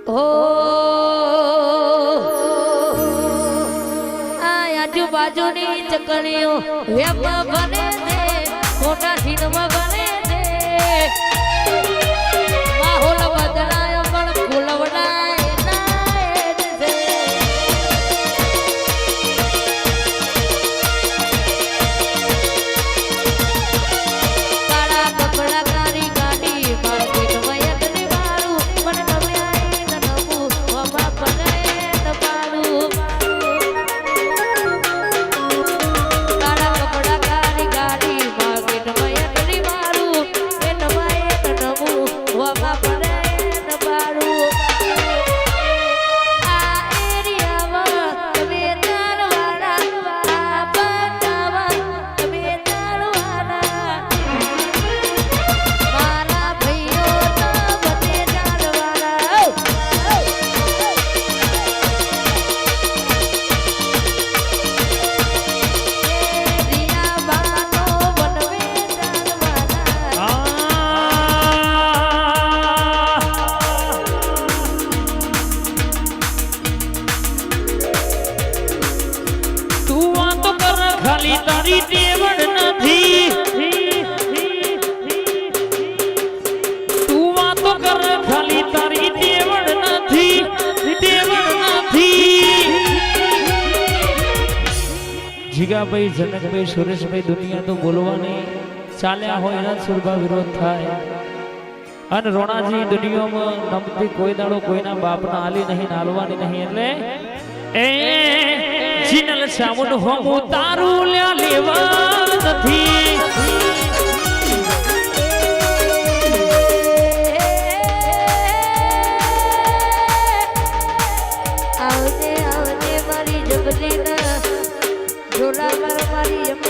ઓ આજુબાજુની ચકણીઓ વેપ બને છે મોટા સીનમાં બને છે માહોલ બદલાયો પણ ફૂલવડાય નાય છે કાળા કપડા કાળી ગાડી માર્કેટમાં યતની મારું મને તમે આઈને નવું વમા પડે ન પાડું તારી દેવડ નથી તું વાતો કર ખાલી તારી દેવડ નથી જીગાભાઈ જનકભાઈ સુરેશભાઈ દુનિયા તો બોલવાની ચાલ્યા હોય એના સુરભા વિરોધ થાય અને રોણાજી દુનિયામાં નમતી કોઈ દાડો કોઈના બાપના આલી નહીં નાલવાની નહીં એટલે એ જીનલ સામુન હોમું તારું લ્યા લેવા નથી આવજે આવજે મારી જબલીના ઝોલા મારી